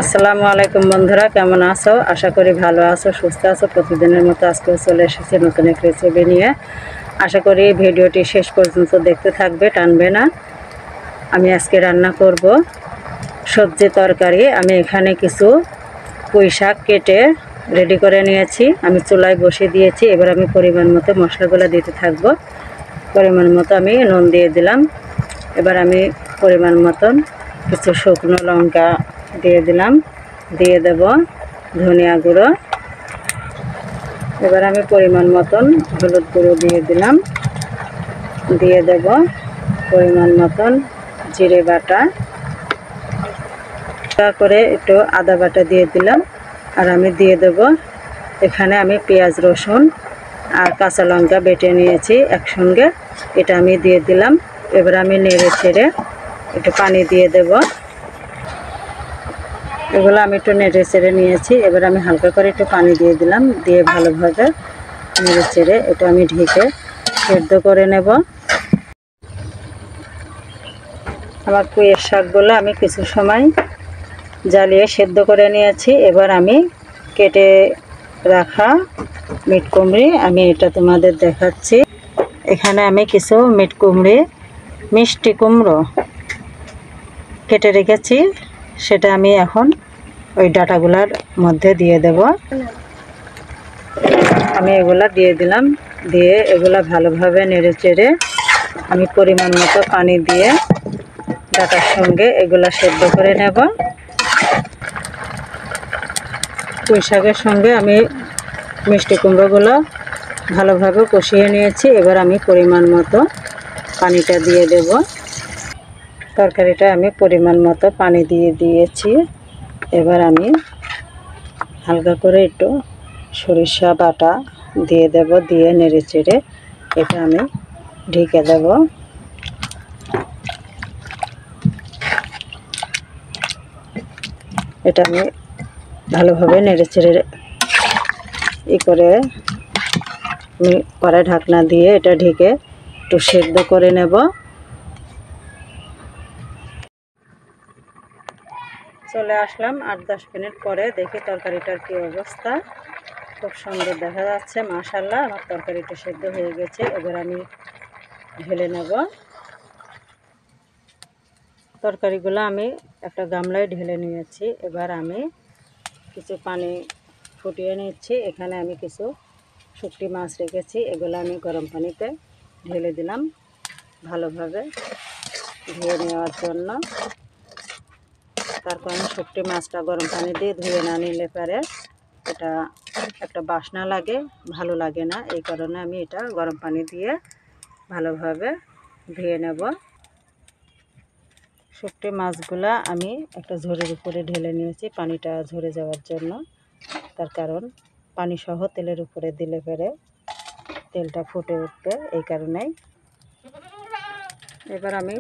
আসসালামু আলাইকুম বন্ধুরা, কেমন আছো? আশা করি ভালো আছো, সুস্থ আছো। প্রতিদিনের মতো আজকে চলে এসেছি নতুন এক রেসিপি নিয়ে। আশা করি ভিডিওটি শেষ পর্যন্ত দেখতে থাকবে, টানবে না। আমি আজকে রান্না করব সবজি তরকারি। আমি এখানে কিছু পুঁই শাক কেটে রেডি করে নিয়েছি, আমি চুলায় বসিয়ে দিয়েছি। এবার আমি পরিমাণ মতো মশলাগুলো দিতে থাকবো। পরিমাণ মতো আমি নুন দিয়ে দিলাম। এবার আমি পরিমাণ মতন কিছু শুকনো লঙ্কা দিয়ে দিলাম, দিয়ে দেব ধনিয়া গুঁড়ো। এবার আমি পরিমাণ মতন হলুদ গুঁড়ো দিয়ে দিলাম, দিয়ে দেব পরিমাণ মতন জিরে বাটা, করে একটু আদা বাটা দিয়ে দিলাম। আর আমি দিয়ে দেব এখানে আমি পেঁয়াজ রসুন আর কাঁচা লঙ্কা বেটে নিয়েছি একসঙ্গে, এটা আমি দিয়ে দিলাম। এবার আমি নেড়ে ছেড়ে একটু পানি দিয়ে দেব। এগুলো আমি একটু নেড়ে চেড়ে নিয়েছি। এবার আমি হালকা করে একটু পানি দিয়ে দিলাম, দিয়ে ভালোভাবে নেড়ে চেড়ে এটা আমি ঢেকে সেদ্ধ করে নেব। আমার পুঁইয়ের শাকগুলো আমি কিছু সময় জ্বালিয়ে সেদ্ধ করে নিয়েছি। এবার আমি কেটে রাখা মিট কুমড়ি আমি এটা তোমাদের দেখাচ্ছি। এখানে আমি কিছু মিট কুমড়ি, মিষ্টি কুমড়ো কেটে রেখেছি, সেটা আমি এখন ওই ডাঁটাগুলার মধ্যে দিয়ে দেব। আমি এগুলা দিয়ে দিলাম, দিয়ে এগুলা ভালোভাবে নেড়ে চেড়ে আমি পরিমাণ মতো পানি দিয়ে ডাঁটার সঙ্গে এগুলা সেদ্ধ করে নেব। পুঁই শাকের সঙ্গে আমি মিষ্টি কুমড়োগুলো ভালোভাবে কষিয়ে নিয়েছি। এবার আমি পরিমাণ মতো পানিটা দিয়ে দেব। তরকারিটা আমি পরিমাণ মতো পানি দিয়ে দিয়েছি। এবার আমি হালকা করে একটু সরিষা বাটা দিয়ে দেব, দিয়ে নেড়ে চেড়ে এটা আমি ঢেকে দেব। এটা আমি ভালোভাবে নেড়ে চেড়ে করে আমি কড়াই ঢাকনা দিয়ে এটা ঢেকে একটু সেদ্ধ করে নেব। চলে আসলাম 8-10 মিনিট পরে, দেখি তরকারিটার কী অবস্থা। খুব সুন্দর দেখা যাচ্ছে, মাশাআল্লাহ। আমার তরকারিটা সেদ্ধ হয়ে গেছে। এবার আমি ঢেলে নেব। তরকারিগুলো আমি একটা গামলায় ঢেলে নিয়েছি। এবার আমি কিছু পানি ফুটিয়ে নিচ্ছি। এখানে আমি কিছু শুটকি মাছ রেখেছি, এগুলো আমি গরম পানিতে ঢেলে দিলাম ভালোভাবে ধুয়ে নেওয়ার জন্য। তার কারণ শুটকি মাছটা গরম পানি দিয়ে ধুয়ে না নিলে পারে এটা একটা বাসনা লাগে, ভালো লাগে না। এই কারণে আমি এটা গরম পানি দিয়ে ভালোভাবে ধুয়ে নেব। শুটকি মাছগুলা আমি একটা ঝুড়ির উপরে ঢেলে নিয়েছি পানিটা ঝরে যাওয়ার জন্য। তার কারণ পানি সহ তেলের উপরে দিলে পরে তেলটা ফুটে উঠবে, এই কারণেই। এবার আমি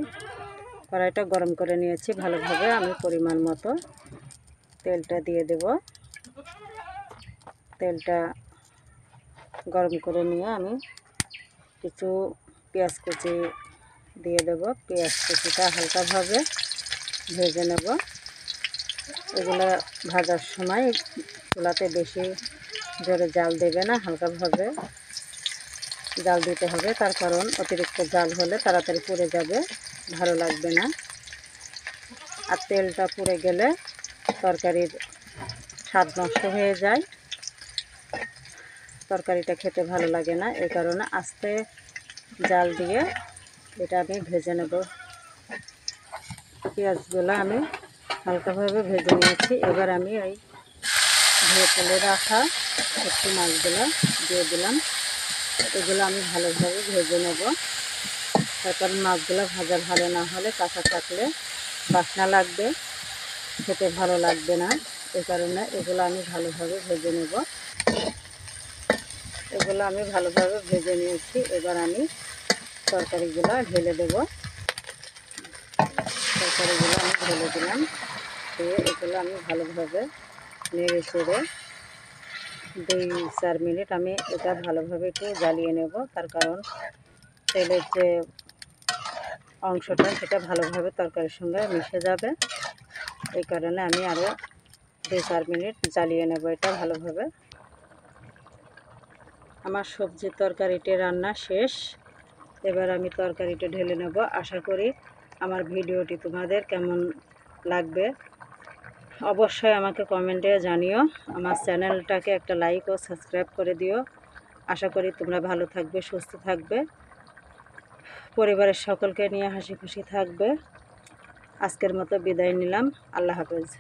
কড়াইটা গরম করে নিয়েছি ভালোভাবে। আমি পরিমাণ মতো তেলটা দিয়ে দেব। তেলটা গরম করে নিয়ে আমি কিছু পেঁয়াজ কুচি দিয়ে দেব। পেঁয়াজ কুচিটা হালকাভাবে ভেজে নেব। এগুলো ভাজার সময় চুলাতে বেশি জোরে জাল দেবে না, হালকাভাবে জাল দিতে হবে। তার কারণ অতিরিক্ত জাল হলে তাড়াতাড়ি পুড়ে যাবে, ভালো লাগবে না। আর তেলটা পুড়ে গেলে তরকারির স্বাদ নষ্ট হয়ে যায়, তরকারিটা খেতে ভালো লাগে না। এই কারণে আস্তে জাল দিয়ে এটা আমি ভেজে নেব। পেঁয়াজগুলো আমি হালকাভাবে ভেজে নিয়েছি। এবার আমি এই ধুয়ে তুলে রাখা শুটকি মাছগুলো দিয়ে দিলাম। এগুলো আমি ভালোভাবে ভেজে নেব। তারপর মাছগুলো ভাজা ভালো না হলে কাঁচা থাকলে বাসনা লাগবে, খেতে ভালো লাগবে না। এই কারণে এগুলো আমি ভালোভাবে ভেজে নেব। এগুলো আমি ভালোভাবে ভেজে নিয়েছি। এবার আমি তরকারিগুলো ঢেলে দেব। তরকারিগুলো আমি ঢেলে দিলাম, দিয়ে এগুলো আমি ভালোভাবে নেড়ে চেড়ে 2-4 মিনিট আমি এটা ভালোভাবে একটু জ্বালিয়ে নেব। তার কারণ তেলের যে অংশটা সেটা ভালোভাবে তরকারির সঙ্গে মিশে যাবে, এই কারণে আমি আরও 2-4 মিনিট জ্বালিয়ে নেব এটা ভালোভাবে। আমার সবজি তরকারিটি রান্না শেষ। এবার আমি তরকারিটা ঢেলে নেব। আশা করি আমার ভিডিওটি তোমাদের কেমন লাগবে অবশ্যই আমাকে কমেন্টে জানিও। আমার চ্যানেলটাকে একটা লাইক ও সাবস্ক্রাইব করে দিও। আশা করি তোমরা ভালো থাকবে, সুস্থ থাকবে, পরিবারের সকলকে নিয়ে হাসি খুশি থাকবে। আজকের মতো বিদায় নিলাম। আল্লাহ হাফেজ।